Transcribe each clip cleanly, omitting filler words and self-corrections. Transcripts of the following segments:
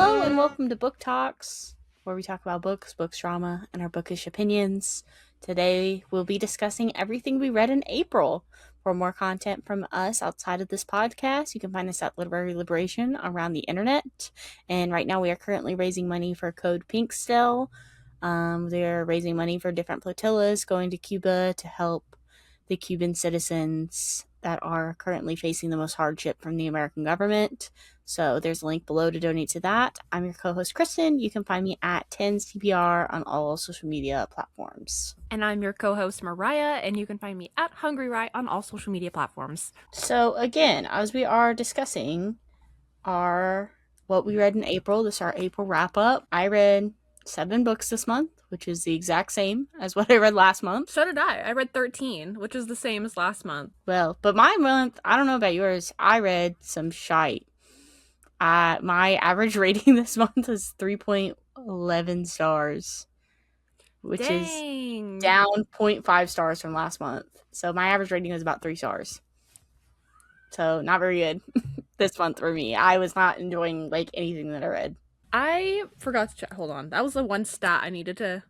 Hello and welcome to Book Talks, where we talk about books, drama, and our bookish opinions. Today we'll be discussing everything we read in April. For more content from us outside of this podcast, you can find us at Literary Liberation around the internet. And right now we are currently raising money for Code Pink still. They're raising money for different flotillas going to Cuba to help the Cuban citizens that are currently facing the most hardship from the American government. So there's a link below to donate to that. I'm your co-host, Kristen. You can find me at 10CPR on all social media platforms. And I'm your co-host, Mariah, and you can find me at Hungry Right on all social media platforms. So again, as we are discussing what we read in April, this is our April wrap-up. I read 7 books this month, which is the exact same as what I read last month. So did I. I read 13, which is the same as last month. Well, but my month, I don't know about yours, I read some shite. My average rating this month is 3.11 stars, which is down 0.5 stars from last month. So my average rating was about 3 stars. So not very good this month for me. I was not enjoying anything that I read. I forgot to check. Hold on. That was the one stat I needed to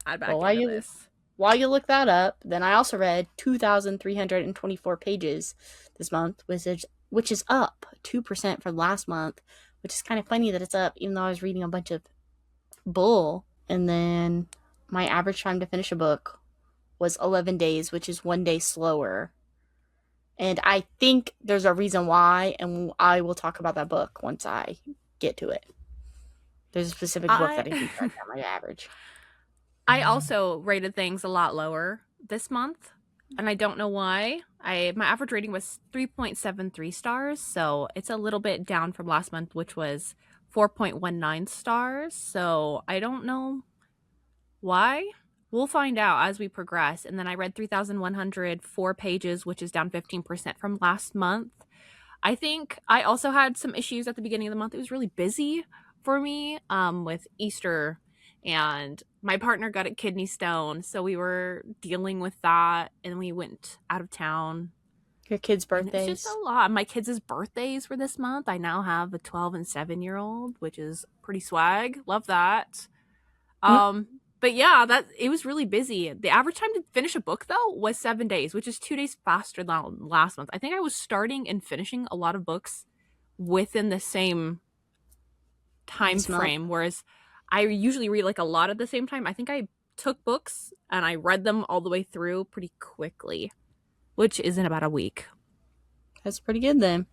add back into this. While you look that up, then I also read 2,324 pages this month, which is up 2% from last month, which is kind of funny that it's up, even though I was reading a bunch of bull. And then my average time to finish a book was 11 days, which is 1 day slower. And I think there's a reason why, and I will talk about that book once I get to it. There's a specific book that I think right now my average. I also rated things a lot lower this month, and I don't know why. My average rating was 3.73 stars, so it's a little bit down from last month, which was 4.19 stars. So I don't know why. We'll find out as we progress. And then I read 3,104 pages, which is down 15% from last month. I think I also had some issues at the beginning of the month. It was really busy for me with Easter, and my partner got a kidney stone, so we were dealing with that, and we went out of town. Your kids' birthdays? And it's just a lot. My kids' birthdays were this month. I now have a 12 and 7-year-old, which is pretty swag. Love that. But yeah, it was really busy. The average time to finish a book, though, was 7 days, which is 2 days faster than last month. I think I was starting and finishing a lot of books within the same time frame, whereas I usually read a lot at the same time. I think I took books and I read them all the way through pretty quickly, which is in about a week. That's pretty good then.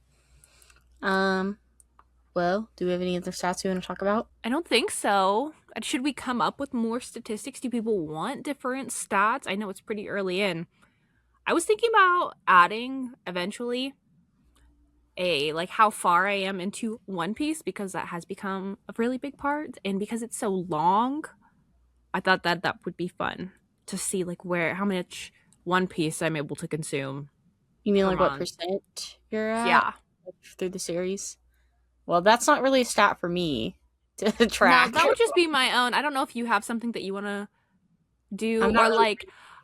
Well, do we have any other stats you want to talk about? I don't think so. Should we come up with more statistics? Do people want different stats? I know it's pretty early in. I was thinking about adding eventually how far I am into One Piece, because that has become a really big part, and because it's so long, I thought that would be fun to see how much One Piece I'm able to consume. You mean what percent you're at? Yeah. Through the series? Well, that's not really a stat for me to track. No, that would just be my own. I don't know if you have something that you want to do, or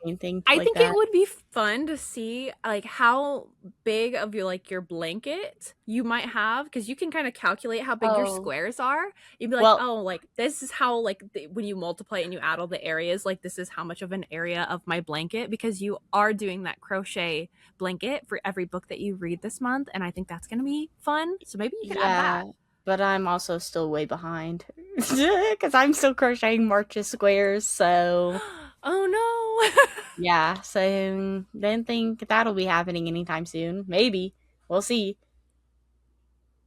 anything. I think it would be fun to see how big of your blanket you might have, because you can kind of calculate how big your squares are. You'd be like, this is how when you multiply and you add all the areas, this is how much of an area of my blanket, because you are doing that crochet blanket for every book that you read this month, and I think that's gonna be fun. So maybe you can add that. But I'm also still way behind because I'm still crocheting March's squares, so oh no. Yeah, so don't think that'll be happening anytime soon. Maybe. We'll see.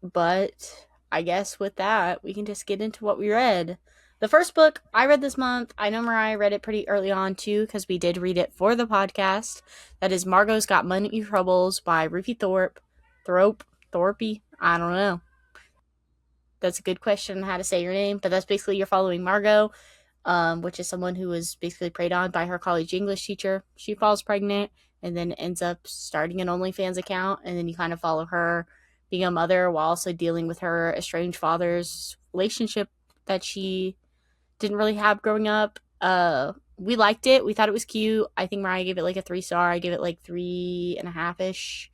But I guess with that, we can just get into what we read. The first book I read this month, I know Mariah read it pretty early on too, because we did read it for the podcast. That is Margo's Got Money Troubles by Rufi Thorpe. Thorpe? I don't know. That's a good question how to say your name, but that's basically you're following Margo, which is someone who was basically preyed on by her college English teacher. She falls pregnant and then ends up starting an OnlyFans account, and then you kind of follow her being a mother while also dealing with her estranged father's relationship that she didn't really have growing up. We liked it. We thought it was cute. I think Mariah gave it a 3-star. I gave it 3.5-ish.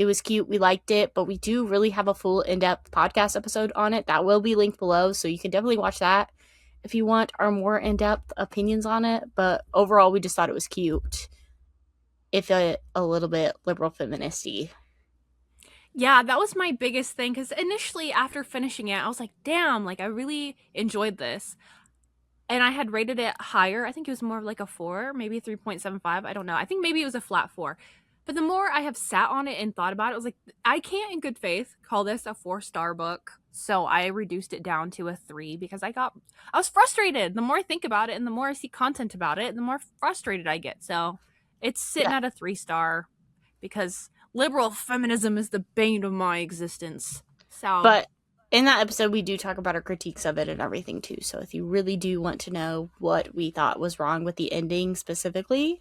It was cute. We liked it, but we do really have a full in-depth podcast episode on it that will be linked below, so you can definitely watch that if you want our more in-depth opinions on it. But overall, we just thought it was cute, if a little bit liberal feministy. Yeah, that was my biggest thing, because initially after finishing it, I was like, damn, like I really enjoyed this. And I had rated it higher. I think it was more of like a 4, maybe 3.75. I don't know. I think maybe it was a flat 4. But the more I have sat on it and thought about it, I was like, I can't in good faith call this a 4-star book. So I reduced it down to a 3 because I was frustrated. The more I think about it and the more I see content about it, the more frustrated I get. So it's sitting Yeah. at a 3-star because liberal feminism is the bane of my existence. So But in that episode, we do talk about our critiques of it and everything too. So if you really do want to know what we thought was wrong with the ending specifically,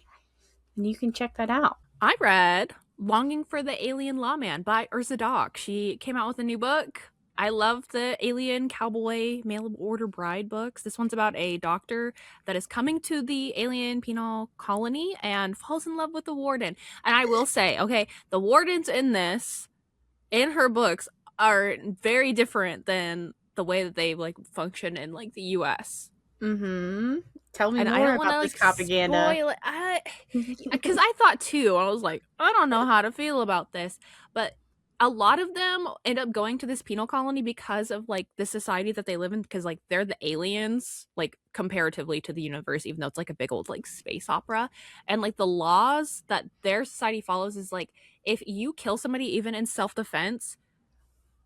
then you can check that out. I read Longing for the Alien Lawman by Urza Dock. She came out with a new book. I love the alien cowboy mail order bride books. This one's about a doctor that is coming to the alien penal colony and falls in love with the warden. And I will say, okay, the wardens in her books are very different than the way that they like function in like the US. Tell me And I more don't want to about this like propaganda. spoil it. Because I thought too, I was like, I don't know how to feel about this. But a lot of them end up going to this penal colony because of like the society that they live in, because like they're the aliens, like comparatively to the universe, even though it's like a big old like space opera. And like the laws that their society follows is like, if you kill somebody even in self-defense,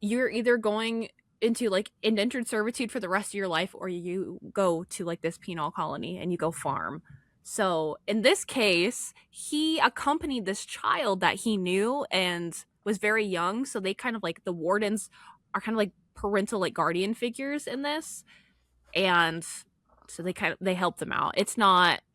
you're either going into like indentured servitude for the rest of your life, or you go to like this penal colony and you go farm. So in this case, he accompanied this child that he knew and was very young. So they kind of like, the wardens are kind of like parental like guardian figures in this. And so they help them out.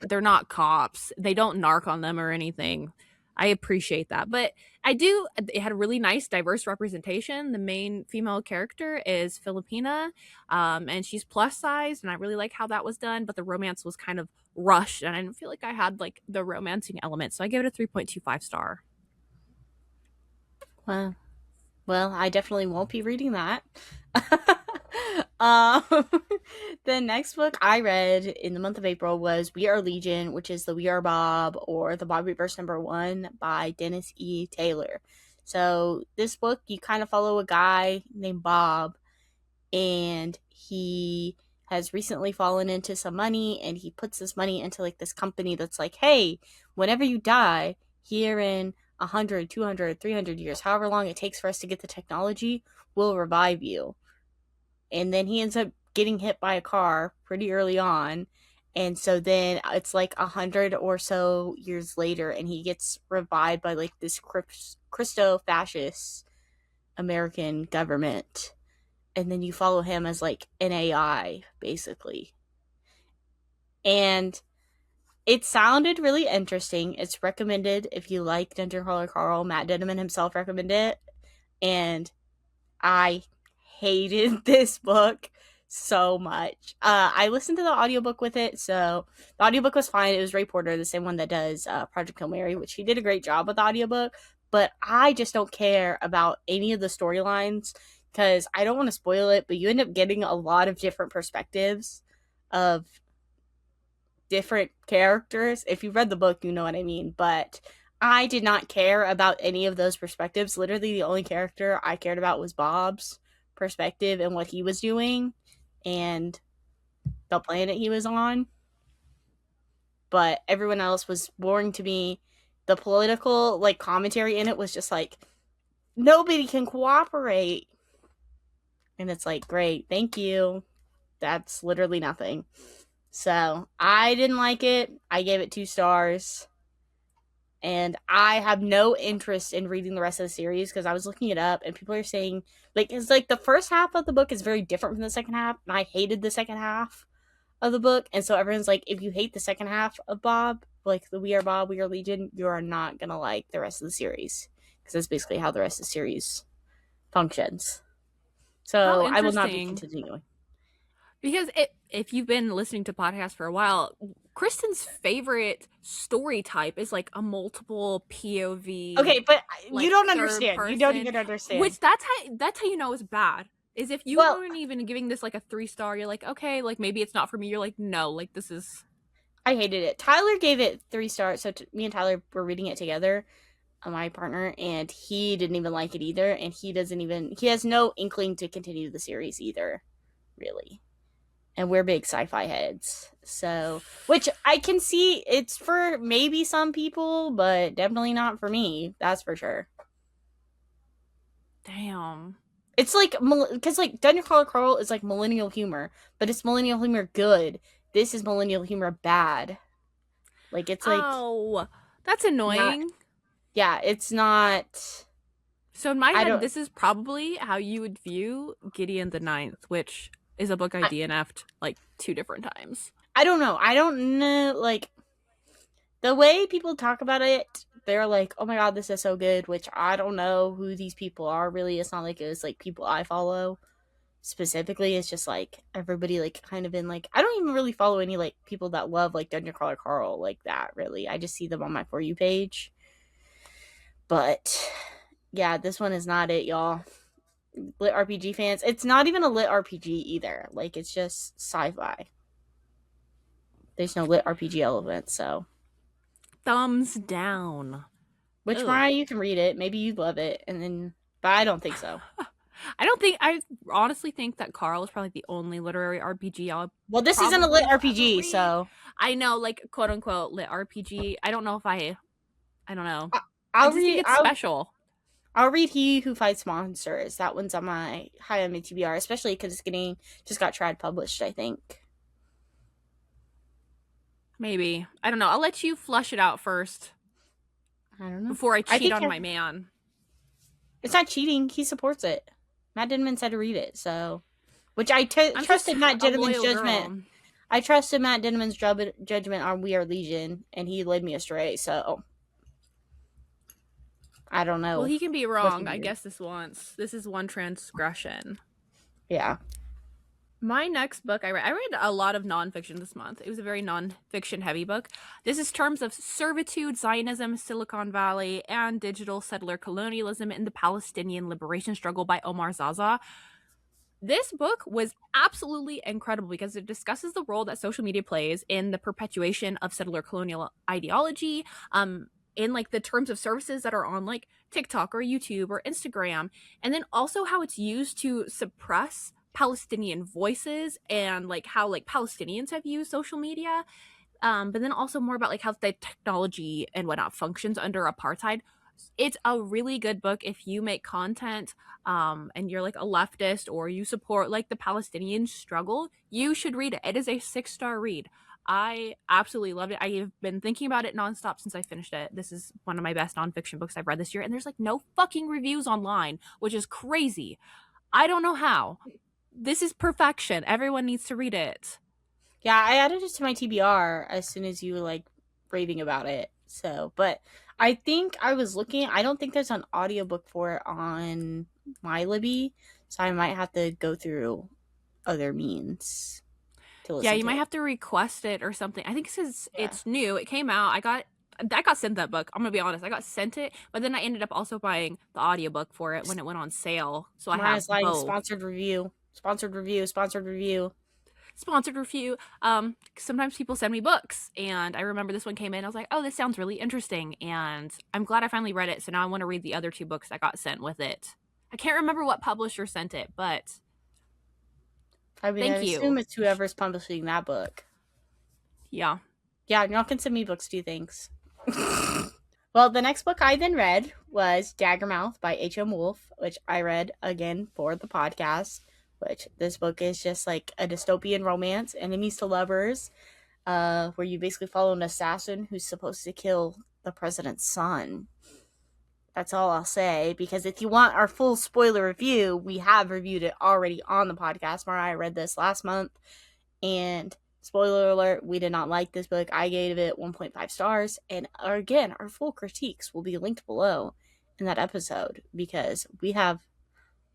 They're not cops. They don't narc on them or anything. I appreciate that. But it had a really nice diverse representation. The main female character is Filipina, and she's plus size, and I really like how that was done, but the romance was kind of rushed, and I didn't feel like I had like the romancing element, so I give it a 3.25 star. Well, I definitely won't be reading that. um, the next book I read in the month of April was We Are Legion, which is the We Are Bob or the Bob Reverse #1 by Dennis E. Taylor. So this book, you kind of follow a guy named Bob, and he has recently fallen into some money, and he puts this money into like this company that's like, hey, whenever you die here in 100, 200, 300 years, however long it takes for us to get the technology, we'll revive you. And then he ends up getting hit by a car pretty early on. And so then it's like 100 or so years later, and he gets revived by like this Christo-fascist American government. And then you follow him as like an AI, basically. And it sounded really interesting. It's recommended if you like Dungeon Crawler Carl. Matt Denneman himself recommended it. And I hated this book so much. I listened to the audiobook with it, so the audiobook was fine. It was Ray Porter, the same one that does Project Hail Mary, which he did a great job with the audiobook, but I just don't care about any of the storylines because I don't want to spoil it, but you end up getting a lot of different perspectives of different characters. If you read the book, you know what I mean, but I did not care about any of those perspectives. Literally, the only character I cared about was Bob's perspective and what he was doing and the planet he was on. But everyone else was boring to me. The political like commentary in it was just like, nobody can cooperate. And it's like, great, thank you. That's literally nothing. So I didn't like it. I gave it 2 stars. And I have no interest in reading the rest of the series because I was looking it up and people are saying like it's like the first half of the book is very different from the second half, and I hated the second half of the book, and so everyone's like, if you hate the second half of Bob, like the We Are Bob, We Are Legion, you are not gonna like the rest of the series because that's basically how the rest of the series functions. How So I will not be interesting. continuing. Because if you've been listening to podcasts for a while, Kristen's favorite story type is like a multiple POV, Okay, but you like don't third understand. You don't person, even understand. which that's how you know it's bad. Is if you Well, weren't even giving this like a 3-star, you're like, okay, like maybe it's not for me. You're like, no, like this is. I hated it. Tyler gave it 3 stars. So me and Tyler were reading it together, my partner, and he didn't even like it either. And he has no inkling to continue the series either, really. And we're big sci-fi heads, so which I can see it's for maybe some people, but definitely not for me. That's for sure. Damn. It's like because like Dungeon Crawler Carl is like millennial humor, but it's millennial humor good. This is millennial humor bad. Like it's like Oh, that's not. annoying. Yeah, it's not. So in my I head, don't. this is probably how you would view Gideon the Ninth, which is a book I DNF'd like 2 different times. I don't know. I don't know. Like the way people talk about it, they're like, "Oh my god, this is so good." Which I don't know who these people are. Really, it's not like it's like people I follow specifically. It's just like everybody like kind of in like I don't even really follow any like people that love like Dungeon Crawler Carl like that. Really, I just see them on my For You page. But yeah, this one is not it, y'all. Lit RPG fans. It's not even a lit RPG either. Like it's just sci-fi. There's no lit RPG element, so Thumbs down. which Ugh. Mariah, you can read it. Maybe you'd love it, and then but I don't think so. I honestly think that Carl is probably the only literary RPG I'll Well, this isn't a lit probably RPG, read. so I know, like quote unquote lit RPG. I don't know if I don't know. I I'll just think read. it's special. I'll read He Who Fights Monsters. That one's on my high on my TBR, especially because it's getting just got trad published. I think. Maybe. I don't know. I'll let you flush it out first I don't know. before I I cheat think on my man. it's not cheating. He supports it. Matt Denman said to read it, so which I I'm trusted just Matt a Denman's loyal judgment. girl. I trusted Matt Denman's judgment on We Are Legion, and he led me astray. So I don't know. Well, he can be what wrong. he I did. guess this is one transgression. Yeah. My next book I read a lot of nonfiction this month. It was a very nonfiction heavy book. This is Terms of Servitude, Zionism, Silicon Valley, and Digital Settler Colonialism in the Palestinian Liberation Struggle by Omar Zaza. This book was absolutely incredible because it discusses the role that social media plays in the perpetuation of settler colonial ideology, in like the terms of services that are on like TikTok or YouTube or Instagram, and then also how it's used to suppress Palestinian voices and like how like Palestinians have used social media, but then also more about like how the technology and whatnot functions under apartheid. It's a really good book if you make content and you're like a leftist or you support like the Palestinian struggle. You should read it. It is a 6-star read. I absolutely loved it. I have been thinking about it nonstop since I finished it. This is one of my best nonfiction books I've read this year, and there's like no fucking reviews online, which is crazy. I don't know how. This is perfection. Everyone needs to read it. Yeah, I added it to my TBR as soon as you were like raving about it. So, but I think I was looking. I don't think there's an audiobook for it on my Libby, so I might have to go through other means to listen. Yeah, you to might it. have to request it or something. I think it says Yeah. it's new. It came out. I got sent that book. I'm gonna be honest. I got sent it, but then I ended up also buying the audiobook for it when it went on sale. So I have Mariah's lying. both. Sponsored review. Sponsored review. Sponsored review. Sponsored review. Sometimes people send me books, and I remember this one came in. I was like, oh, this sounds really interesting, and I'm glad I finally read it. So now I want to read the other 2 books that got sent with it. I can't remember what publisher sent it, but I mean, thank I you. assume it's whoever's publishing that book. Yeah. Yeah, y'all can send me books too, thanks. Well, the next book I then read was Daggermouth by H.M. Wolfe, which I read again for the podcast, which this book is just like a dystopian romance, enemies to lovers, where you basically follow an assassin who's supposed to kill the president's son. That's all I'll say, because if you want our full spoiler review, we have reviewed it already on the podcast. Mariah read this last month, and spoiler alert, we did not like this book. I gave it 1.5 stars, and again, our full critiques will be linked below in that episode, because we have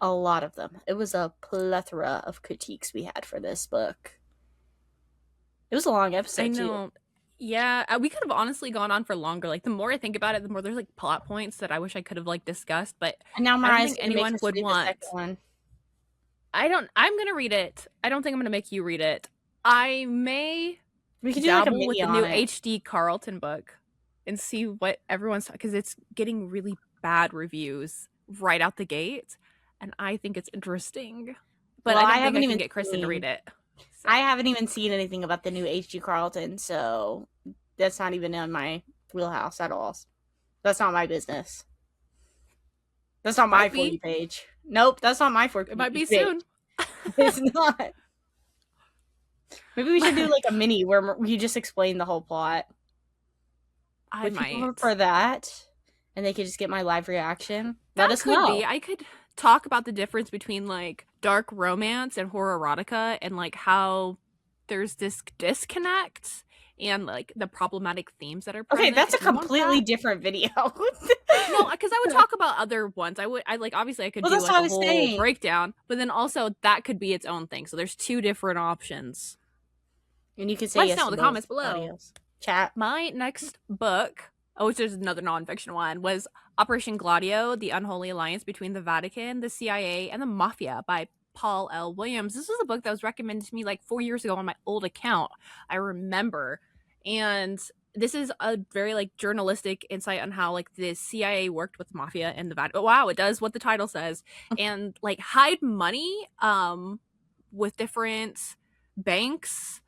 a lot of them. It was a plethora of critiques we had for this book. It was a long episode, I know. too. Yeah, we could have honestly gone on for longer. Like the more I think about it, the more there's like plot points that I wish I could have like discussed, but And now I don't Mariah's think gonna make anyone us would read the second want. one. I'm going to read it. I don't think I'm going to make you read it. I may We could do like a dabble with mini the on new it. HD Carlton book and see what everyone's, because it's getting really bad reviews right out the gate, and I think it's interesting. But Well, I I don't think haven't I can even get Kristen to read seen. it. So I haven't even seen anything about the new H.G. Carlton, so that's not even in my wheelhouse at all. That's not my business. That's not my might For be. You page. Nope, that's not my For It might You be page. soon. It's not. Maybe we should do like a mini where you just explain the whole plot. I Would people might. prefer that? And they could just get my live reaction? Let That us could be. know. I could talk about the difference between like dark romance and horror erotica and like how there's this disconnect and like the problematic themes that are Okay, present. that's a If you want completely that. different video. No, because I would talk about other ones. I like obviously I could Well, do that's like what I a was whole saying. breakdown, but then also that could be its own thing. So there's two different options. And you can say Let us yes know to in the both comments below. audios. Chat. My next book, which is another nonfiction one, was Operation Gladio: The Unholy Alliance Between the Vatican, the CIA, and the Mafia by Paul L. Williams. This was a book that was recommended to me like 4 years ago on my old account. I remember. And this is a very like journalistic insight on how like the CIA worked with the mafia and the Vatican. Wow, it does what the title says. And like hide money with different banks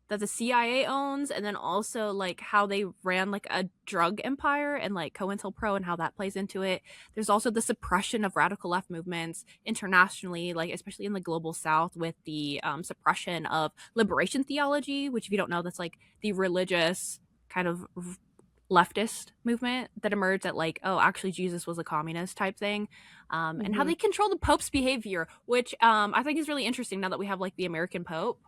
that the CIA owns, and then also like how they ran like a drug empire and like COINTELPRO and how that plays into it. There's also the suppression of radical left movements internationally, like especially in the global south with the suppression of liberation theology, which if you don't know, that's like the religious kind of leftist movement that emerged at like, oh, actually Jesus was a communist type thing, and how Mm-hmm. they control the Pope's behavior, which I think is really interesting now that we have like the American Pope.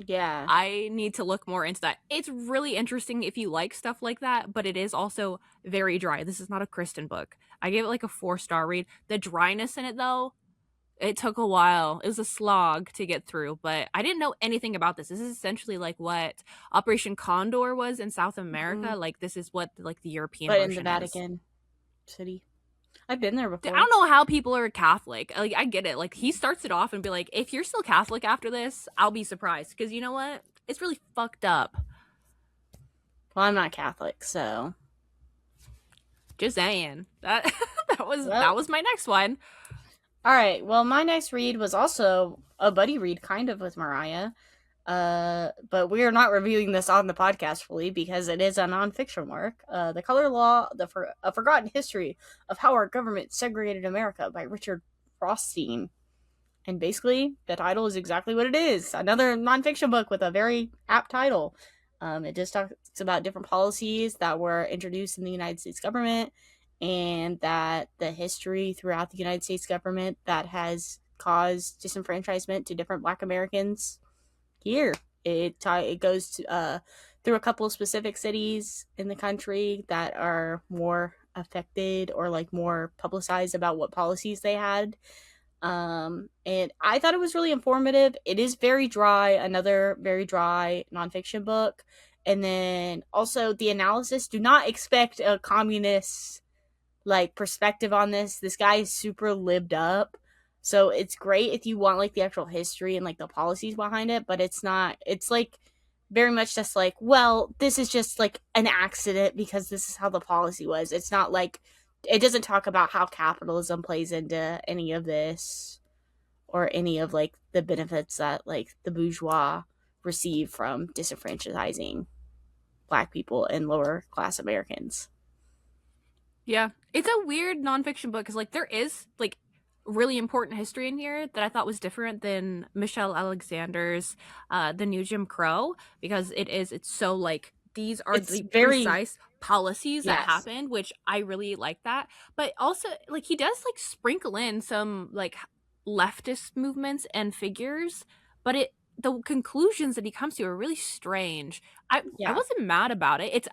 Yeah. I need to look more into that. It's really interesting if you like stuff like that, but it is also very dry. This is not a Kristen book. I gave it like a 4-star read. The dryness in it, though, it took a while. It was a slog to get through, but I didn't know anything about this. This is essentially like what Operation Condor was in South Mm-hmm. America. Like this is what like the European But in the version is. Vatican City. I've been there I before. don't know how people are Catholic. Like I get it. Like he starts it off and be like, if you're still Catholic after this, I'll be surprised because you know what? It's really fucked up. Well, I'm not Catholic, so. Just saying that Well, that was my next one. all right. Well, my next read was also a buddy read, kind of with Mariah. But we are not reviewing this on the podcast fully because it is a nonfiction work. The Color Law: A Forgotten History of How Our Government Segregated America by Richard Rothstein. And basically, the title is exactly what it is. Another nonfiction book with a very apt title. It just talks about different policies that were introduced in the United States government and that the history throughout the United States government that has caused disenfranchisement to different Black Americans here. It goes to, through a couple of specific cities in the country that are more affected or like more publicized about what policies they had. And I thought it was really informative. It is very dry, another very dry nonfiction book. And then also the analysis. Do not expect a communist like perspective on this. This guy is super libbed up. So it's great if you want like the actual history and like the policies behind it, but it's not, it's like very much just like, well, this is just like an accident because this is how the policy was. It's not like, it doesn't talk about how capitalism plays into any of this or any of like the benefits that like the bourgeois receive from disenfranchising Black people and lower class Americans. Yeah, it's a weird nonfiction book because like there is like really important history in here that I thought was different than Michelle Alexander's The New Jim Crow, because it's so like these are It's the very, precise policies that yes. happened, which I really like that. But also like he does like sprinkle in some like leftist movements and figures, but it the conclusions that he comes to are really strange. I Yeah. wasn't mad about it. It's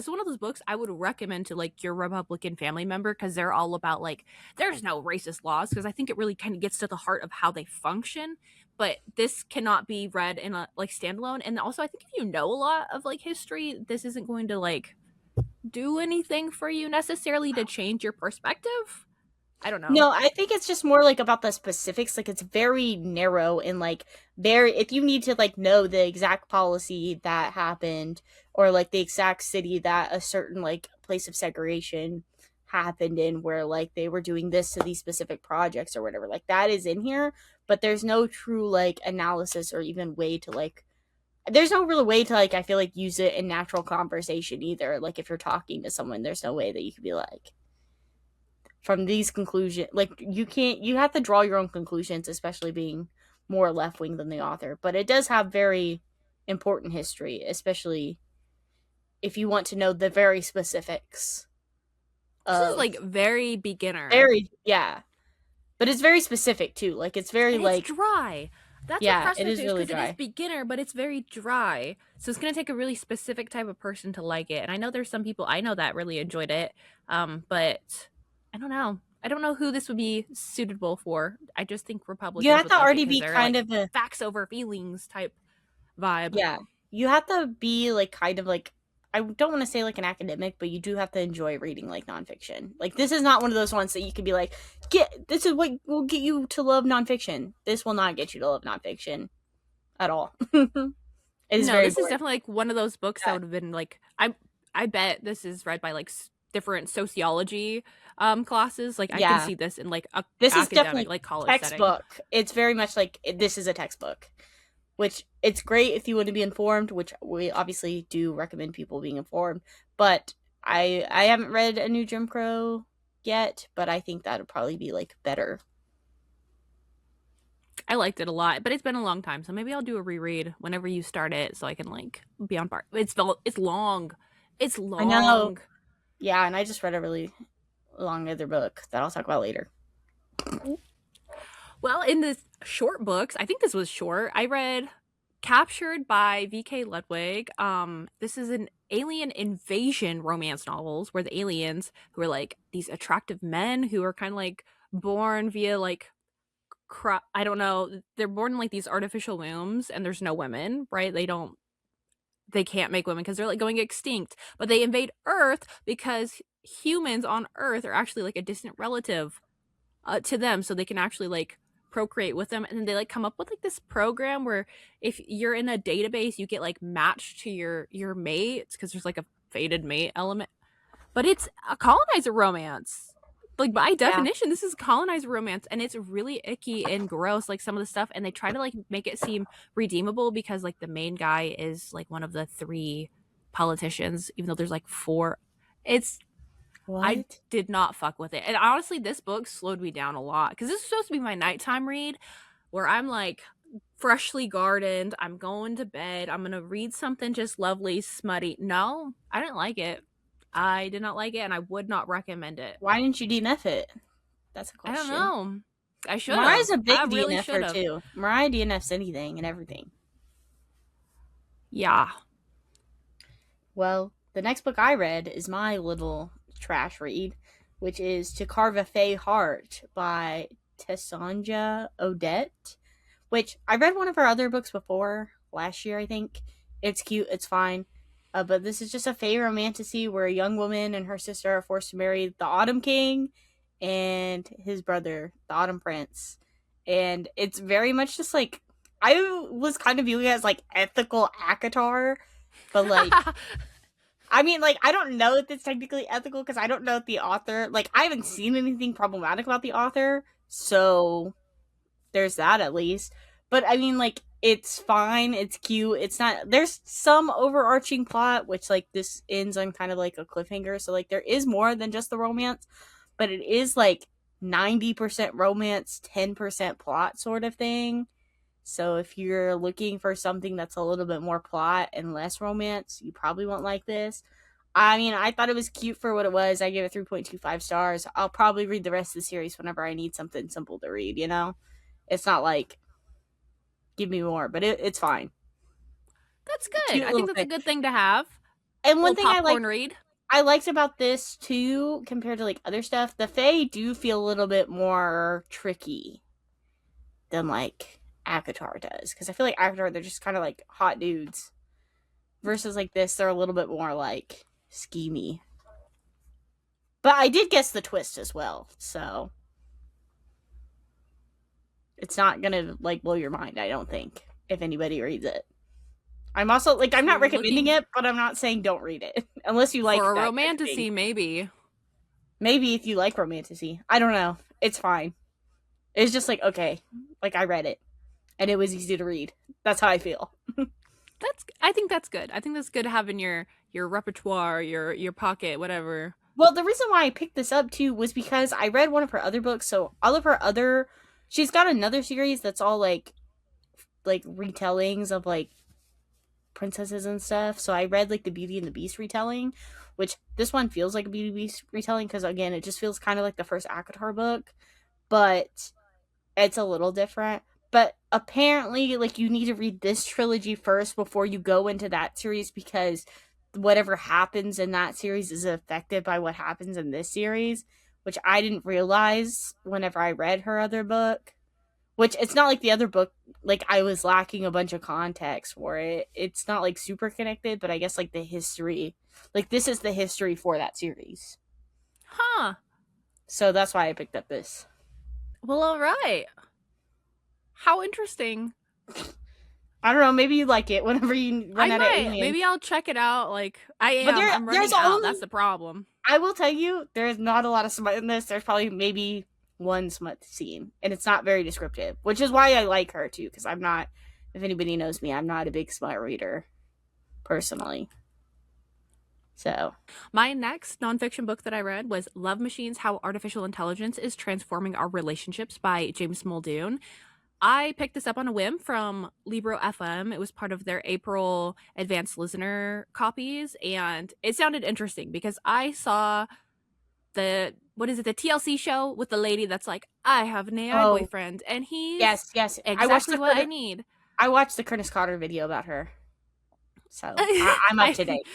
one of those books I would recommend to like your Republican family member because they're all about like there's no racist laws because I think it really kind of gets to the heart of how they function. But this cannot be read in a like standalone. And also I think if you know a lot of like history, this isn't going to like do anything for you necessarily to change your perspective. I don't know. No, I think it's just more like about the specifics. Like it's very narrow and like very if you need to like know the exact policy that happened or like the exact city that a certain like place of segregation happened in where like they were doing this to these specific projects or whatever. Like that is in here, but there's no true like analysis or even way to like there's no real way to like I feel like use it in natural conversation either. Like if you're talking to someone, there's no way that you could be like from these conclusions like you can't you have to draw your own conclusions, especially being more left wing than the author, but it does have very important history, especially if you want to know the very specifics This is of like very beginner. very yeah, but it's very specific too, like it's very And it's like dry. That's what yeah, it frustrates is me is really because it is dry. beginner, but it's very dry. So it's gonna take a really specific type of person to like it. And I know there's some people I know that really enjoyed it. But I don't know. I don't know who this would be suitable for. I just think You Republicans have would to like it already because be they're kind like of a facts over feelings type vibe. yeah, you have to be like kind of like I don't want to say like an academic, but you do have to enjoy reading like nonfiction. Like this is not one of those ones that you could be like, get this is what will get you to love nonfiction. This will not get you to love nonfiction at all. It is No, very this is boring. definitely like one of those books that Yeah. would have been like I bet this is read by like different sociology classes. Like I can Yeah. see this in like a This is academic definitely like college setting. textbook. It's very much like this is a textbook, which it's great if you want to be informed, which we obviously do recommend people being informed. But I haven't read a new Jim Crow yet, but I think that would probably be like better. I liked it a lot, but it's been a long time, so maybe I'll do a reread whenever you start it, so I can like be on par. It's long, it's I know. long. Yeah, and I just read a really long other book that I'll talk about later. Well, in this short books, I think this was short. I read Captured by V.K. Ludwig. This is an alien invasion romance novels where the aliens who are like these attractive men who are kind of like born via like I don't know. They're born in like these artificial wombs, and there's no women, right? They can't make women because they're like going extinct. But they invade Earth because humans on Earth are actually like a distant relative to them, so they can actually like procreate with them. And then they like come up with like this program where if you're in a database, you get like matched to your mates because there's like a fated mate element. But it's a colonizer romance. Like by Yeah. definition, this is colonizer romance, and it's really icky and gross. Like some of the stuff, and they try to like make it seem redeemable because like the main guy is like one of the three politicians, even though there's like four. It's I What? did not fuck with it, and honestly, this book slowed me down a lot because this is supposed to be my nighttime read, where I'm like freshly gardened. I'm going to bed. I'm gonna read something just lovely, smutty. No, I didn't like it. I did not like it, and I would not recommend it. Why didn't you DNF it? That's a I don't question. know. I should Mariah's have. a I big really should DNFer have. too. Mariah DNFs anything and everything. Yeah. Well, the next book I read is my little trash read, which is To Carve a Fey Heart by Tessanja Odette, which I read one of her other books before last year, I think. It's cute, it's fine. But this is just a Fey romantasy where a young woman and her sister are forced to marry the Autumn King and his brother, the Autumn Prince. And it's very much just like I was kind of viewing it as like ethical ACOTAR, but like I mean, like, I don't know if it's technically ethical because I don't know if the author, like, I haven't seen anything problematic about the author, so there's that at least. But I mean, like, it's fine, it's cute, it's not, there's some overarching plot, which, like, this ends on kind of like a cliffhanger, so, like, there is more than just the romance, but it is, like, 90% romance, 10% plot sort of thing. So if you're looking for something that's a little bit more plot and less romance, you probably won't like this. I mean, I thought it was cute for what it was. I gave it 3.25 stars. I'll probably read the rest of the series whenever I need something simple to read, you know? It's not like give me more, but it's fine. That's good. Cute I little think that's a thing. good thing to have. And one Little thing popcorn read. I liked about this too, compared to like other stuff, the Fae do feel a little bit more tricky than like Akatar does, because I feel like Akatar, they're just kind of like hot dudes, versus like this, they're a little bit more like schemy. But I did guess the twist as well, so it's not gonna like blow your mind, I don't think, if anybody reads it. I'm also like, I'm If not you're recommending looking it, but I'm not saying don't read it unless you like for a that kind of thing. romantasy, maybe. Maybe if you like romantasy, I don't know. It's fine. It's just like, okay, like I read it and it was easy to read. That's how I feel. I think that's good. I think that's good having your repertoire, your pocket, whatever. Well, the reason why I picked this up too was because I read one of her other books. So all of her other, she's got another series that's all like retellings of like princesses and stuff. So I read like the Beauty and the Beast retelling, which this one feels like a Beauty and the Beast retelling because again, it just feels kind of like the first Akatar book, but it's a little different. But apparently, like, you need to read this trilogy first before you go into that series, because whatever happens in that series is affected by what happens in this series, which I didn't realize whenever I read her other book. Which, it's not like the other book, like, I was lacking a bunch of context for it. It's not, like, super connected, but I guess, like, the history. Like, this is the history for that series. Huh. So that's why I picked up this. Well, all right. How interesting. I don't know, maybe you like it whenever you run out of aliens. Maybe I'll check it out. Like, I'm running there's out. only, That's the problem. I will tell you, there's not a lot of smut in this. There's probably maybe one smut scene, and it's not very descriptive, which is why I like her too, because I'm not, if anybody knows me, I'm not a big smut reader, personally. So my next nonfiction book that I read was Love Machines: How Artificial Intelligence is Transforming Our Relationships by James Muldoon. I picked this up on a whim from Libro FM. It was part of their April advanced listener copies, and it sounded interesting because I saw the TLC show with the lady that's like, I have an AI boyfriend, and he's yes, exactly what I need. I watched the Curtis Cotter video about her, so I'm up to date.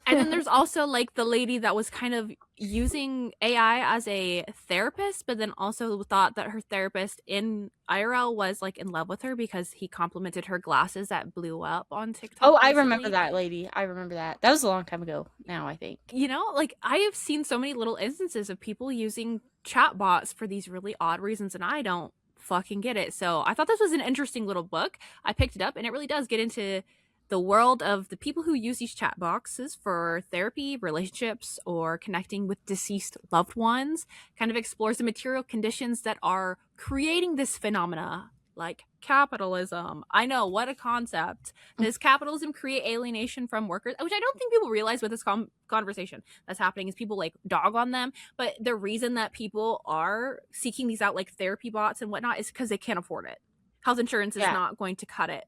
And then there's also like the lady that was kind of using AI as a therapist, but then also thought that her therapist in IRL was like in love with her because he complimented her glasses that blew up on TikTok. Oh, I remember that lady. I remember that. That was a long time ago now, I think. You know, like I have seen so many little instances of people using chatbots for these really odd reasons, and I don't fucking get it. So I thought this was an interesting little book. I picked it up, and it really does get into the world of the people who use these chat boxes for therapy, relationships, or connecting with deceased loved ones. Kind of explores the material conditions that are creating this phenomena, like capitalism. I know, what a concept. Does capitalism create alienation from workers? Which I don't think people realize with this conversation that's happening is people like dog on them. But the reason that people are seeking these out, like therapy bots and whatnot, is because they can't afford it. Health insurance is not going to cut it.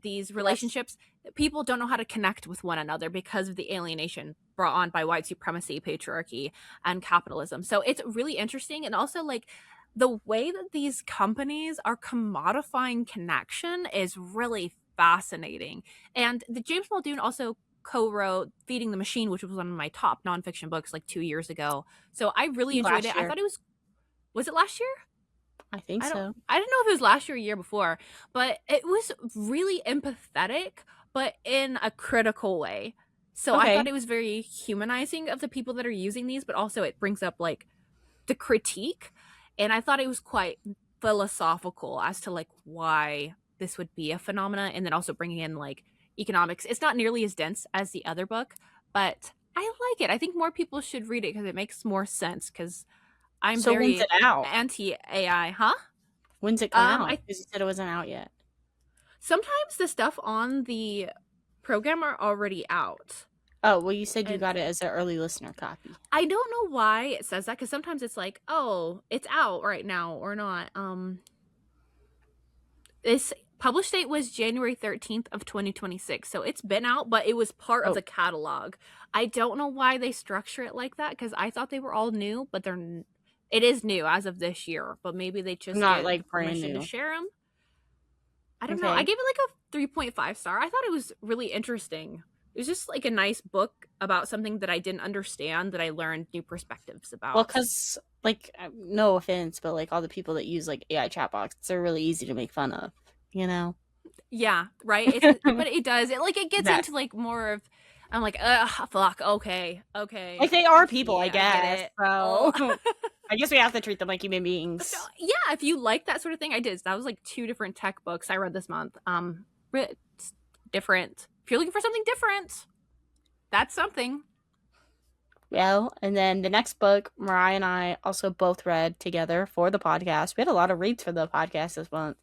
These relationships, people don't know how to connect with one another because of the alienation brought on by white supremacy, patriarchy, and capitalism. So it's really interesting. And also, like, the way that these companies are commodifying connection is really fascinating. And the James Muldoon also co-wrote Feeding the Machine, which was one of my top nonfiction books like 2 years ago. So I really enjoyed it. I thought it was it last year? I think so. I don't know if it was last year or year before, but it was really empathetic, but in a critical way. So I thought it was very humanizing of the people that are using these, but also it brings up like the critique. And I thought it was quite philosophical as to like why this would be a phenomena, and then also bringing in like economics. It's not nearly as dense as the other book, but I like it. I think more people should read it because it makes more sense, because I'm very when's it out? anti-AI, huh? When's it come out? Because you said it wasn't out yet. Sometimes the stuff on the program are already out. Oh, well, you said you got it as an early listener copy. I don't know why it says that, because sometimes it's like, oh, it's out right now or not. This published date was January 13th of 2026, so it's been out, but it was part of the catalog. I don't know why they structure it like that, because I thought they were all new, but it is new as of this year, but maybe they just not like brand new to share them. I don't know. I Okay. gave it like a 3.5 star. I thought it was really interesting. It was just like a nice book about something that I didn't understand that I learned new perspectives Well, about. because, like, no offense, but, like, all the people that use, like, AI chatbots, they're really easy to make fun of, you know? Yeah, right. But it does. It gets That, into like more of. I'm like, ugh, fuck. Okay, okay. like, they are people, I Yeah, I get guess, it. so Oh. I guess we have to treat them like human So beings. yeah, if you like that sort of thing, I did. That was like 2 different tech books I read this month. It's different. If you're looking for something different, that's something. Well, and then the next book, Mariah and I also both read together for the podcast. We had a lot of reads for the podcast this month.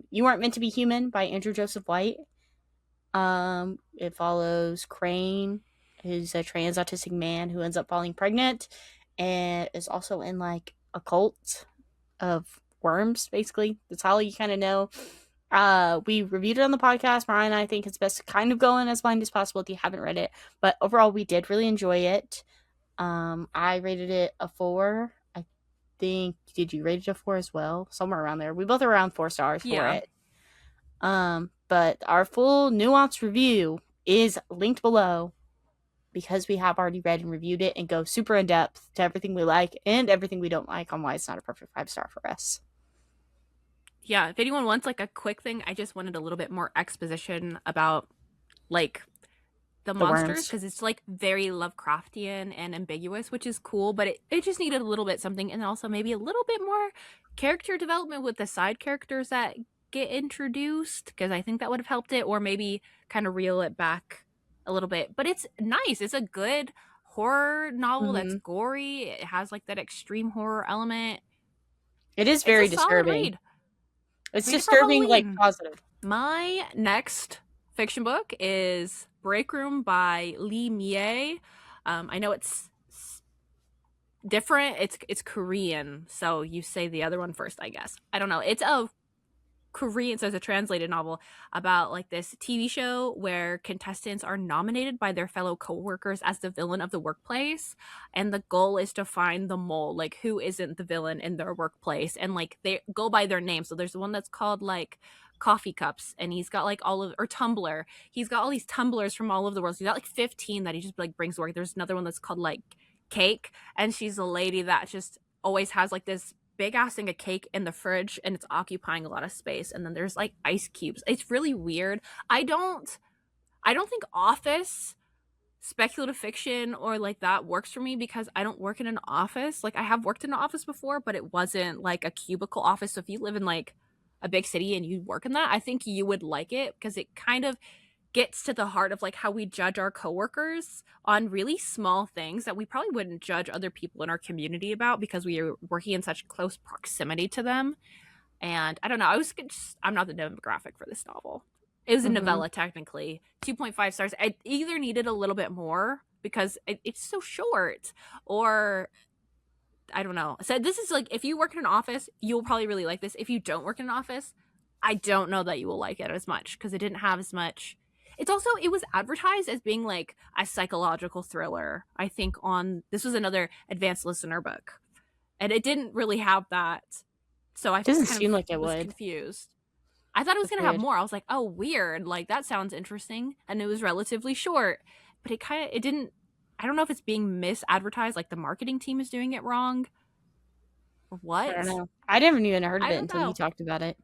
You Weren't Meant to Be Human by Andrew Joseph White. It follows Crane, who's a trans autistic man who ends up falling pregnant and is also in like a cult of worms, basically. That's all you kind of know. We reviewed it on the podcast. Mariah and I think it's best to kind of go in as blind as possible if you haven't read it. But overall, we did really enjoy it. I rated it a 4. I think, did you rate it a 4 as well? Somewhere around there. We both are around 4 stars for Yeah. it. But our full nuanced review is linked below because we have already read and reviewed it and go super in depth to everything we like and everything we don't like on why it's not a perfect 5 star for us. Yeah, if anyone wants like a quick thing, I just wanted a little bit more exposition about like the The monsters worms. because it's like very Lovecraftian and ambiguous, which is cool, but it just needed a little bit something and also maybe a little bit more character development with the side characters that get introduced because I think that would have helped it, or maybe kind of reel it back a little bit. But it's nice. It's a good horror novel that's Mm-hmm. gory. It has like that extreme horror element. It is It's a very solid disturbing. read. It's Read it for disturbing, like, Halloween. positive. My next fiction book is Break Room by Lee Mie. I know it's different. It's Korean, so you say the other one first, I guess. I don't know. It's a Korean, so it's a translated novel about like this TV show where contestants are nominated by their fellow coworkers as the villain of the workplace, and the goal is to find the mole, like who isn't the villain in their workplace, and like they go by their name. So there's one that's called like coffee cups, and he's got like all of or tumbler. He's got all these tumblers from all over the world. So he's got like 15 that he just like brings to work. There's another one that's called like cake, and she's a lady that just always has like this big ass thing of cake in the fridge and it's occupying a lot of space, and then there's like ice cubes. It's really weird. I don't think office speculative fiction or like that works for me because I don't work in an office. Like I have worked in an office before, but it wasn't like a cubicle office. So if you live in like a big city and you work in that, I think you would like it because it kind of gets to the heart of like how we judge our coworkers on really small things that we probably wouldn't judge other people in our community about because we are working in such close proximity to them. And I don't know, I'm not the demographic for this novel. It was a Mm-hmm. novella technically. 2.5 stars. I either needed a little bit more because it's so short, or I don't know. So this is like if you work in an office, you'll probably really like this. If you don't work in an office, I don't know that you will like it as much because it didn't have as much. It's also it was advertised as being like a psychological thriller. I think on this was another advanced listener book, and it didn't really have that. So I Doesn't kind of seem like it was would. confused. I thought it was That's gonna have weird. more. I was like, oh, weird. Like that sounds interesting, and it was relatively short, but it didn't. I don't know if it's being misadvertised, like the marketing team is doing it wrong or I don't what. know. I never even heard of I it don't until you know. talked about it.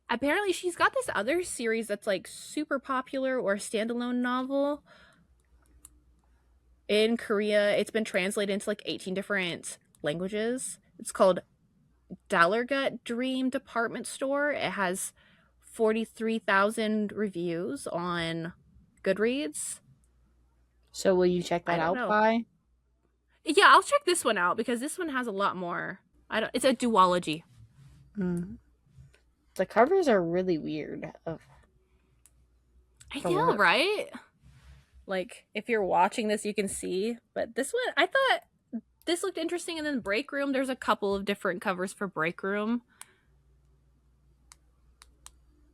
Apparently, she's got this other series that's like super popular or standalone novel in Korea. It's been translated into like 18 different languages. It's called Dallergut Dream Department Store. It has 43,000 reviews on Goodreads. So will you check I that don't out know. by? Yeah, I'll check this one out because this one has a lot more. I don't. It's a duology. Mm. The covers are really weird I for know, work. right? Like if you're watching this, you can see. But this one, I thought this looked interesting. And then Break Room, there's a couple of different covers for Break Room.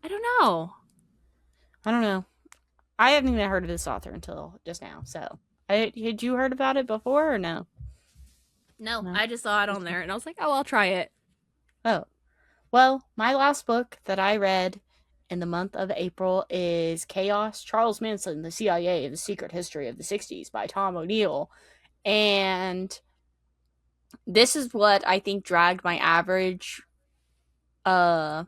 I don't know. I don't know. I haven't even heard of this author until just now. So, had you heard about it before or no? No, No. I just saw it on there and I was like, oh, I'll try it. Oh, Well, my last book that I read in the month of April is Chaos: Charles Manson, the CIA, and the Secret History of the 60s by Tom O'Neill. And this is what I think dragged my average uh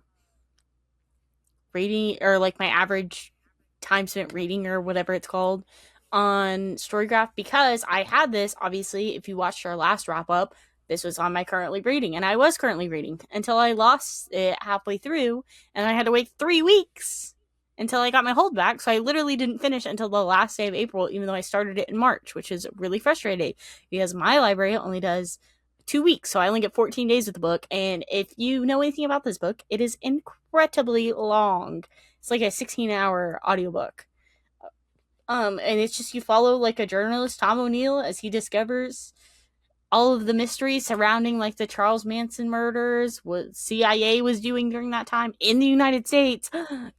reading, or like my average time spent reading, or whatever it's called, on Storygraph, because I had this, obviously, if you watched our last wrap up, this was on my currently reading, and I was currently reading until I lost it halfway through, and I had to wait 3 weeks until I got my hold back. So I literally didn't finish until the last day of April, even though I started it in March, which is really frustrating because my library only does 2 weeks, so I only get 14 days with the book. And if you know anything about this book, it is incredibly long. It's like a 16-hour audiobook. And it's just, you follow like a journalist, Tom O'Neill, as he discovers all of the mysteries surrounding like the Charles Manson murders, what CIA was doing during that time in the United States,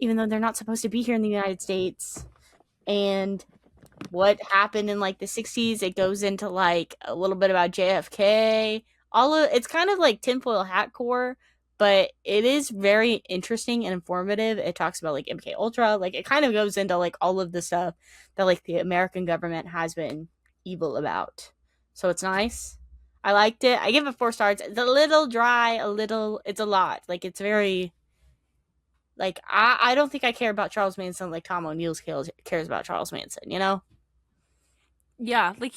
even though they're not supposed to be here in the United States, and what happened in like the 60s. It goes into like a little bit about JFK. All of it's kind of like tinfoil hat core, but it is very interesting and informative. It talks about like MK Ultra. Like, it kind of goes into like all of the stuff that like the American government has been evil about. So it's nice. I liked it. I give it 4 stars. It's a little dry, it's a lot. Like, it's very, like, I don't think I care about Charles Manson like Tom O'Neill cares about Charles Manson, you know? Yeah, like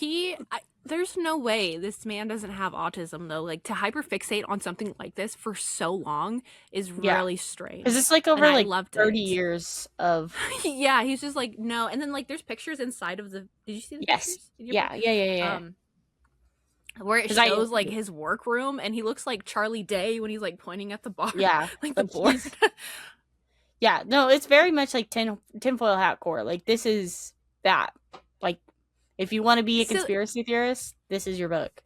there's no way this man doesn't have autism though. Like, to hyperfixate on something like this for so long is Yeah. really Because strange. it's like And over I like loved 30 it. years of. Yeah, he's just like, no. And then like there's pictures inside of the Did you see the Yes. pictures in your book? Yeah. Where it Because I. shows like his workroom and he looks like Charlie Day when he's like pointing at the bar, Yeah. like the Like, board. yeah. No, it's very much like tinfoil hat core. Like, this is that. Like, if you want to be a So conspiracy theorist, this is your book.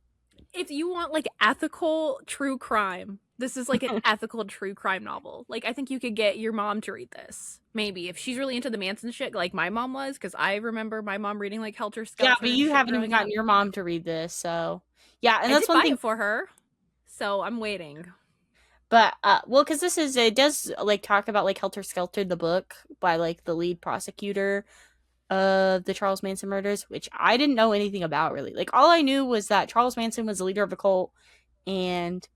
if you want like ethical true crime, this is like an ethical true crime novel. Like, I think you could get your mom to read this. Maybe if she's really into the Manson shit, like my mom was, because I remember my mom reading like Helter Yeah, Skelter but and you shit haven't even growing gotten up. your mom to read this, so. Yeah, and I that's did one buy thing. it for her, so I'm waiting. But, well, because it does, like, talk about, like, Helter Skelter, the book, by, like, the lead prosecutor of the Charles Manson murders, which I didn't know anything about, really. Like, all I knew was that Charles Manson was the leader of a cult, and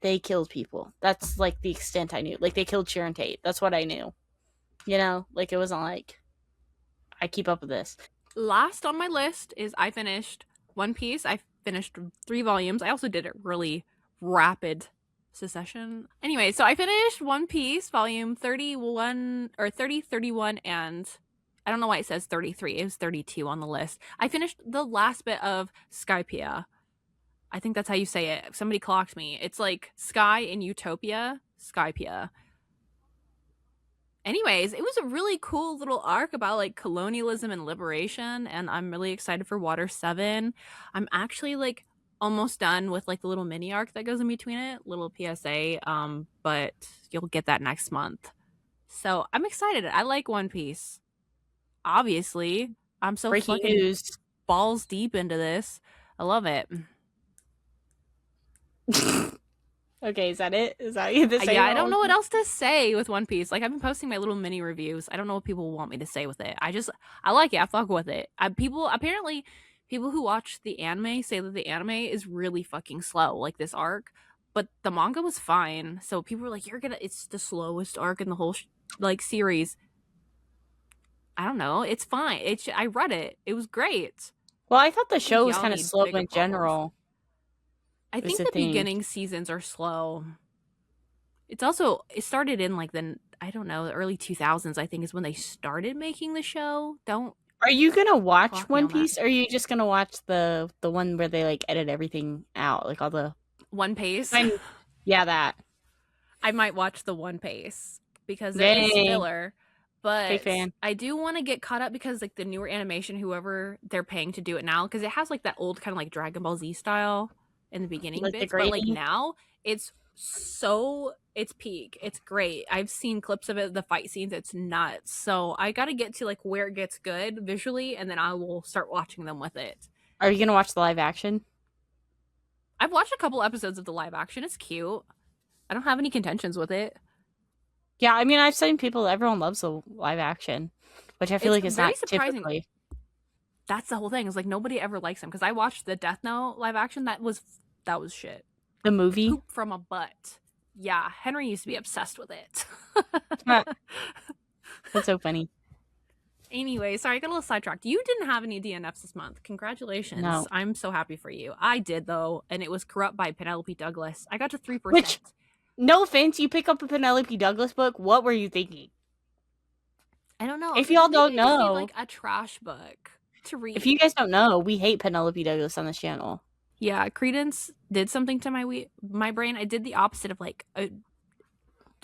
they killed people. That's, like, the extent I knew. Like, they killed Sharon Tate. That's what I knew. You know? Like, it wasn't like I keep up with this. Last on my list is I finished One Piece. I finished 3 volumes. I also did it really rapid succession. Anyway, so I finished One Piece volume 31 or 30, 31, and I don't know why it says 33. It was 32 on the list. I finished the last bit of Skypiea. I think that's how you say it. Somebody clocked me. It's like Sky in Utopia, Skypiea. Anyways, it was a really cool little arc about like colonialism and liberation, and I'm really excited for Water 7. I'm actually like almost done with like the little mini arc that goes in between it, little PSA, but you'll get that next month. So I'm excited. I like One Piece. Obviously, I'm so Breaking fucking news. balls deep into this. I love it. Okay, is that it? Is that you? Yeah, I don't know what else to say with One Piece. Like, I've been posting my little mini reviews. I don't know what people want me to say with it. I like it. I fuck with it. People who watch the anime say that the anime is really fucking slow, like this arc. But the manga was fine. So people were like, it's the slowest arc in the whole, like, series. I don't know. It's fine. I read it. It was great. Well, I thought the I think show was y'all kind of need slow bigger in problems. general. I Was think the the thing. beginning seasons are slow. It started in like the early 2000s, I think, is when they started making the show. Are you gonna watch Clock me One on that. Piece, or are you just gonna watch the one where they like edit everything out, like all the One Piece. Yeah, that. I might watch the One Piece because there is Dang. filler, but Big fan. I do want to get caught up because like the newer animation, whoever they're paying to do it now, because it has like that old kind of like Dragon Ball Z style in the beginning Like the bits, but like grainy? now it's peak. It's great. I've seen clips of it, the fight scenes, it's nuts. So I got to get to like where it gets good visually, and then I will start watching them with it. Are you gonna watch the live action? I've watched a couple episodes of the live action. It's cute. I don't have any contentions with it. Yeah, I mean, I've seen people, everyone loves the live action, which I feel It's like is very not surprising. typically That's the whole thing. Is like nobody ever likes him because I watched the Death Note live action. That was shit. the movie. Poop from a butt. Yeah, Henry used to be obsessed with it. That's so funny. Anyway, sorry, I got a little sidetracked. You didn't have any DNFs this month. Congratulations. No. I'm so happy for you. I did, though, and it was Corrupt by Penelope Douglas. I got to 3%. Which, no offense, you pick up a Penelope Douglas book, what were you thinking? I don't know. If Like, y'all maybe don't I just need, know, like, a trash book to read. if you guys don't know, we hate Penelope Douglas on this channel. Yeah, Credence did something to my brain. I did the opposite of, like,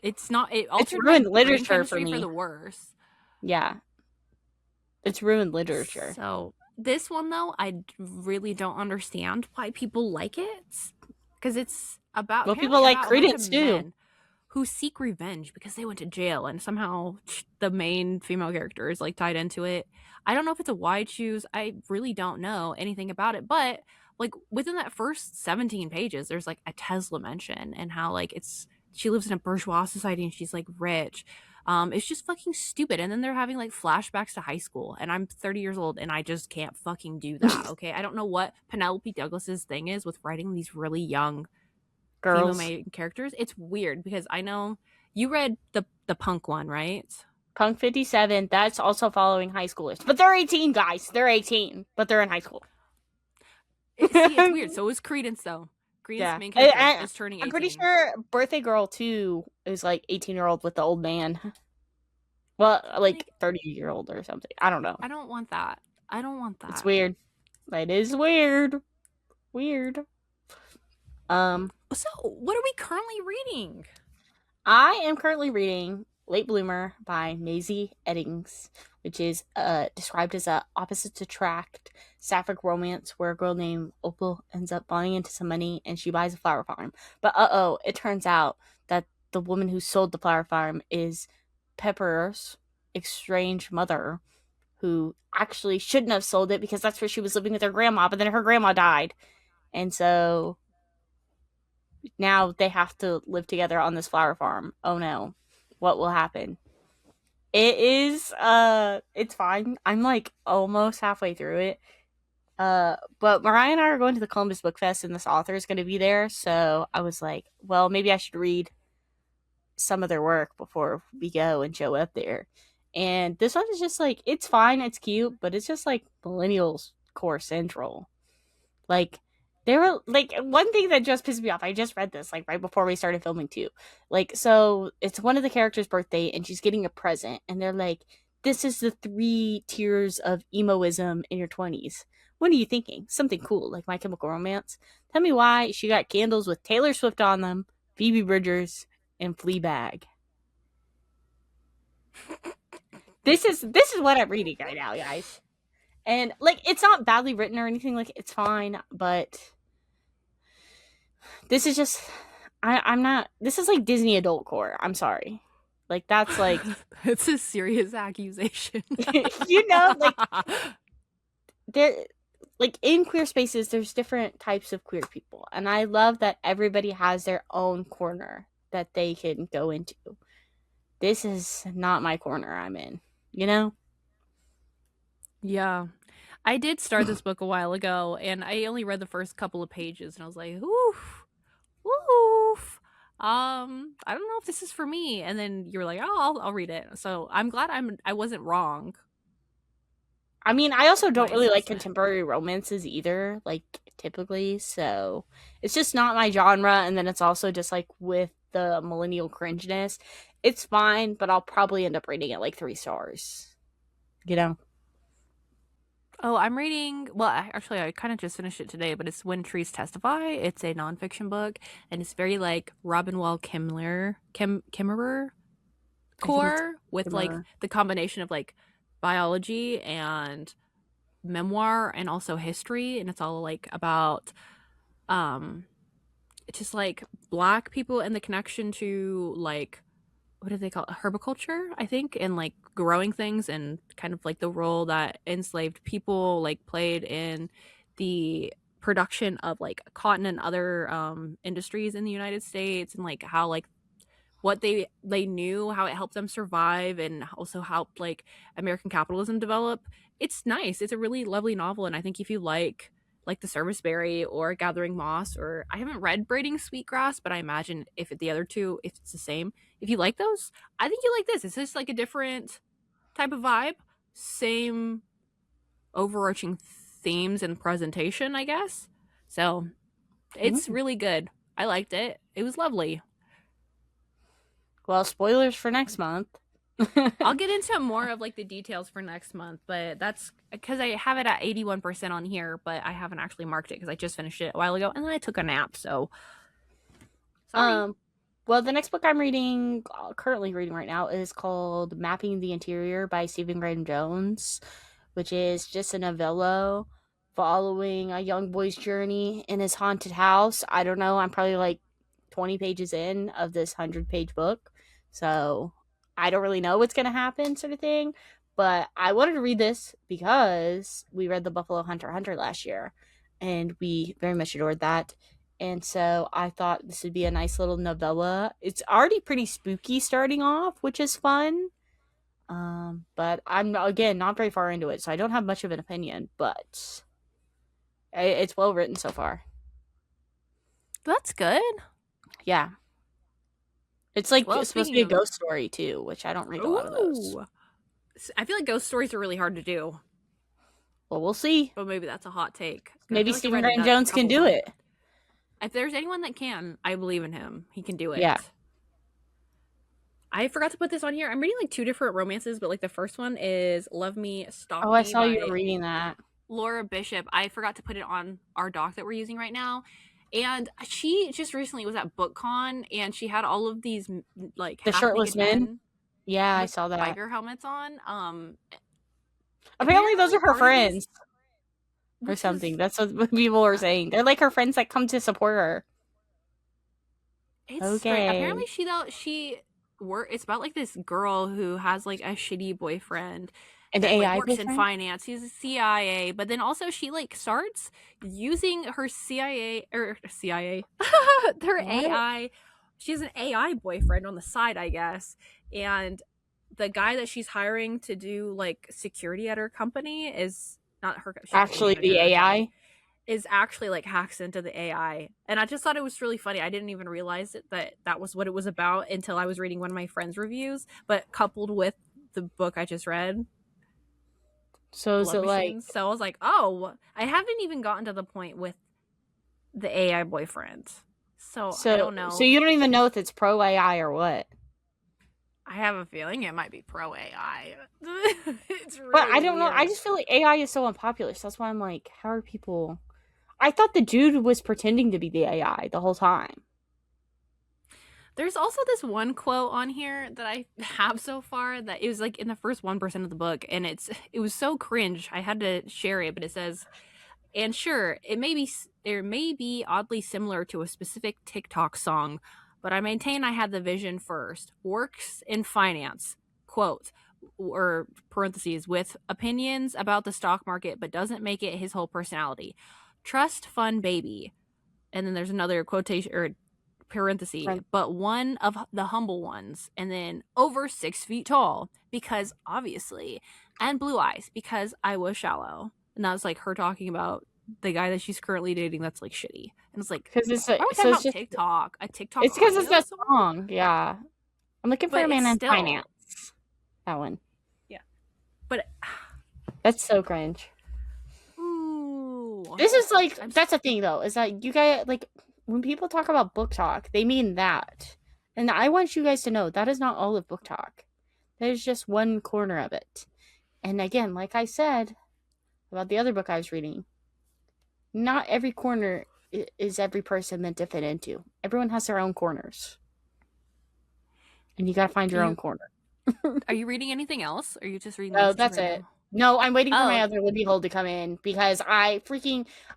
it's not... It altered ruined my literature brain chemistry for me. for the worse. Yeah. It's ruined literature. So, this one, though, I really don't understand why people like it. Because it's about... Well, people like about Credence, too. Men who seek revenge because they went to jail, and somehow the main female character is, like, tied into it. I don't know if it's a wide choose. I really don't know anything about it. But, like, within that first 17 pages, there's, like, a Tesla mention and how, like, she lives in a bourgeois society and she's, like, rich. It's just fucking stupid. And then they're having, like, flashbacks to high school, and I'm 30 years old and I just can't fucking do that. Okay, I don't know what Penelope Douglas's thing is with writing these really young Girls. female main characters. It's weird because I know you read the punk one, right? Punk 57, that's also following high schoolers. But they're 18, guys. They're 18, but they're in high school. See, it's weird. So is Credence, though. Credence, main character, is turning 18. I'm pretty sure Birthday Girl 2 is like 18-year-old with the old man. Well, like 30-year-old or something. I don't know. I don't want that. It's weird. It is weird. Weird. So, what are we currently reading? I am currently reading Late Bloomer by Maisie Eddings, which is described as a opposites attract sapphic romance where a girl named Opal ends up falling into some money and she buys a flower farm. But it turns out that the woman who sold the flower farm is Pepper's estranged mother, who actually shouldn't have sold it because that's where she was living with her grandma, but then her grandma died. And so now they have to live together on this flower farm. Oh no. What will happen? It is it's fine. I'm like almost halfway through it. But Mariah and I are going to the Columbus Book Fest and this author is going to be there, so I was like, well, maybe I should read some of their work before we go and show up there. And this one is just like, it's fine, it's cute, but it's just like millennials core central. Like, they were like, one thing that just pissed me off, I just read this like right before we started filming too. Like, so it's one of the characters' birthday and she's getting a present and they're like, this is the 3 tiers of emoism in your 20s. What are you thinking? Something cool like My Chemical Romance? Tell me why she got candles with Taylor Swift on them, Phoebe Bridgers, and Fleabag. This is what I'm reading right now, guys. And like, it's not badly written or anything, like it's fine, but this is just I'm not, this is like Disney adult core. I'm sorry. Like, that's like it's a serious accusation. You know, like there, like in queer spaces there's different types of queer people, and I love that everybody has their own corner that they can go into. This is not my corner I'm in, you know? Yeah. I did start this book a while ago, and I only read the first couple of pages, and I was like, oof, oof. I don't know if this is for me. And then you were like, oh, I'll read it. So I'm glad I wasn't wrong. I mean, I also don't really like contemporary romances either, like, typically, so it's just not my genre, and then it's also just, like, with the millennial cringeness, it's fine, but I'll probably end up rating it, like, 3 stars, you know? Oh, I'm reading, well, actually, I kind of just finished it today, but it's When Trees Testify. It's a nonfiction book, and it's very, like, Robin Wall Kimmerer core, with, like, the combination of, like, biology and memoir and also history, and it's all like about just like Black people and the connection to, like, what do they call it, herbiculture, I think, and like growing things, and kind of like the role that enslaved people like played in the production of like cotton and other industries in the United States, and like how like what they knew, how it helped them survive, and also helped like American capitalism develop. It's nice. It's a really lovely novel, and I think if you like the Serviceberry or Gathering Moss, or I haven't read Braiding Sweetgrass, but I imagine if the other two, if it's the same, if you like those, I think you like this. It's just like a different type of vibe, same overarching themes and presentation, I guess. So it's really good. I liked it. It was lovely. Well, spoilers for next month. I'll get into more of like the details for next month, but that's because I have it at 81% on here, but I haven't actually marked it because I just finished it a while ago and then I took a nap. So sorry. Well, the next book I'm currently reading right now, is called Mapping the Interior by Stephen Graham Jones, which is just a novella following a young boy's journey in his haunted house. I don't know, I'm probably like 20 pages in of this 100-page book, so I don't really know what's going to happen, sort of thing. But I wanted to read this because we read The Buffalo Hunter last year, and we very much adored that. And so I thought this would be a nice little novella. It's already pretty spooky starting off, which is fun. But I'm, again, not very far into it, so I don't have much of an opinion, but it's well written so far. That's good. Yeah. It's like, it's supposed to be a ghost story too, which I don't read a lot of those. I feel like ghost stories are really hard to do. Well, we'll see. But maybe that's a hot take. Maybe Stephen Graham Jones can do it. If there's anyone that can, I believe in him. He can do it. Yeah. I forgot to put this on here. I'm reading like 2 different romances, but like the first one is Love Me, Stalk Me. Oh, I saw you were reading that. Laura Bishop. I forgot to put it on our doc that we're using right now. And she just recently was at BookCon, and she had all of these like the shirtless men. Yeah, I saw that. Biker helmets on. Apparently those are her friends. Or something. That's what people were saying. They're like her friends that come to support her. It's okay. Apparently it's about like this girl who has like a shitty boyfriend. And AI works in finance. He's a CIA, but then also she like starts using her her AI. She has an AI boyfriend on the side, I guess, and the guy that she's hiring to do like security at her company is not her. Actually, the AI is actually like hacks into the AI, and I just thought it was really funny. I didn't even realize that was what it was about until I was reading one of my friends' reviews, but coupled with the book I just read. So is it like? So I was like, oh, I haven't even gotten to the point with the AI boyfriend. So I don't know. So you don't even know if it's pro AI or what? I have a feeling it might be pro AI. It's really but I don't know. I just feel like AI is so unpopular. So that's why I'm like, how are people? I thought the dude was pretending to be the AI the whole time. There's also this one quote on here that I have so far that it was like in the first 1% of the book, and it was so cringe. I had to share it, but it says, and sure, it may be oddly similar to a specific TikTok song, but I maintain I had the vision first. Works in finance, quote, or parentheses, with opinions about the stock market, but doesn't make it his whole personality. Trust fund baby. And then there's another quotation or parenthesis, right. But one of the humble ones, and then over 6 feet tall, because obviously, and blue eyes, because I was shallow. And that was like her talking about the guy that she's currently dating that's like shitty. And it's like, because it's why are we talking about TikTok? A TikTok. It's because it's that song. Yeah. I'm looking for a man in finance. That one. Yeah. But that's so cringe. Ooh. This is like, that's the thing though, is that you guys, like, when people talk about book talk, they mean that. And I want you guys to know that is not all of book talk. That is just one corner of it. And again, like I said about the other book I was reading, not every corner is every person meant to fit into. Everyone has their own corners. And you gotta find your own corner. Are you reading anything else? Or are you just reading Oh, that's it. No, I'm waiting for my other Libby hold to come in because I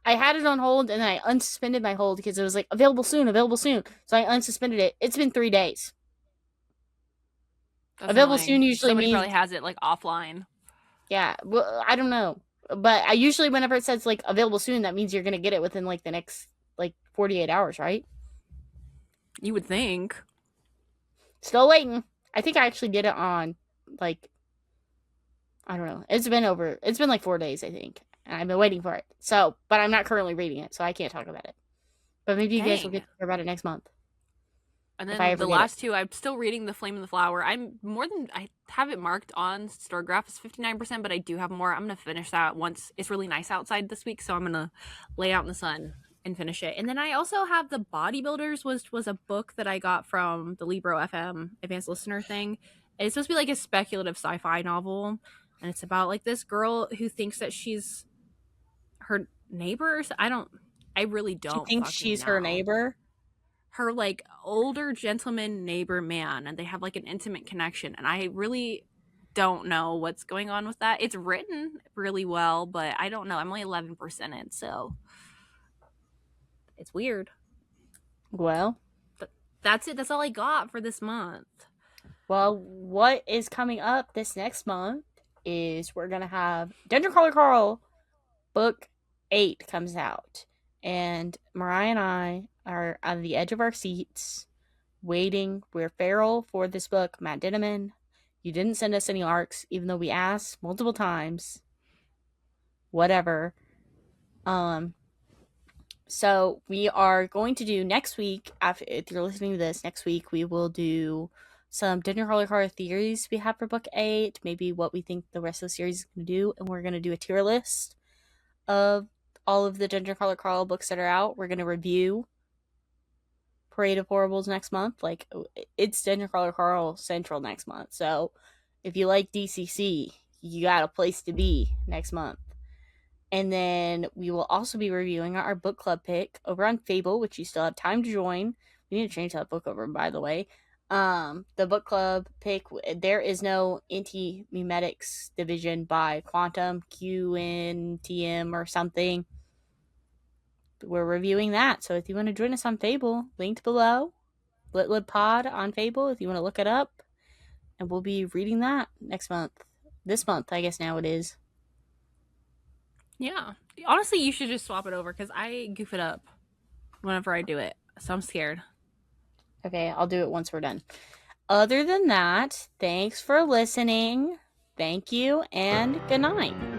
had it on hold and then I unsuspended my hold because it was like available soon. So I unsuspended it. It's been 3 days. That's available annoying. Soon usually Somebody means probably has it like offline. Yeah, well, I don't know. But I usually, whenever it says like available soon, that means you're gonna get it within like the next like 48 hours, right? You would think. Still waiting. I think I actually did it on like, I don't know. It's been like 4 days, I think. And I've been waiting for it. So, but I'm not currently reading it, so I can't talk about it. But maybe you guys will get Dang. to hear about it next month. And If I then ever the get it. last two, I'm still reading The Flame and the Flower. I have it marked on Store Graph as 59%, but I do have more. I'm going to finish that once. It's really nice outside this week, so I'm going to lay out in the sun and finish it. And then I also have The Bodybuilders, was a book that I got from the Libro FM advanced listener thing. And it's supposed to be like a speculative sci-fi novel. And it's about like this girl who thinks that she's her neighbors. I really She don't thinks fucking she's her know. neighbor. Her like older gentleman neighbor man, and they have like an intimate connection, and I really don't know what's going on with that. It's written really well, but I don't know. I'm only 11% in, so it's weird. Well, But that's it. That's all I got for this month. well, what is coming up this next month is we're gonna have Dungeon Crawler Carl book 8 comes out, and Mariah and I are on the edge of our seats waiting. We're feral for this book. Matt Dinneman, you didn't send us any arcs, even though we asked multiple times. Whatever. So we are going to do next week, after, if you're listening to this, next week we will do some Dungeon Crawler Card theories we have for book 8, maybe what we think the rest of the series is going to do, and we're going to do a tier list of all of the Dungeon Crawler Carl books that are out. We're going to review Parade of Horribles next month. Like, it's Dungeon Crawler Carl Central next month. So if you like DCC, you got a place to be next month. And then we will also be reviewing our book club pick over on Fable, which you still have time to join. We need to change that book over, by the way. The book club pick, there is no anti-memetics division by Quantum, QNTM, or something. We're reviewing that. So if you want to join us on Fable, linked below. Litlib Pod on Fable, if you want to look it up. And we'll be reading that next month. This month, I guess now it is. Yeah. Honestly, you should just swap it over because I goof it up whenever I do it. So I'm scared. Okay, I'll do it once we're done. Other than that, thanks for listening. Thank you, and good night.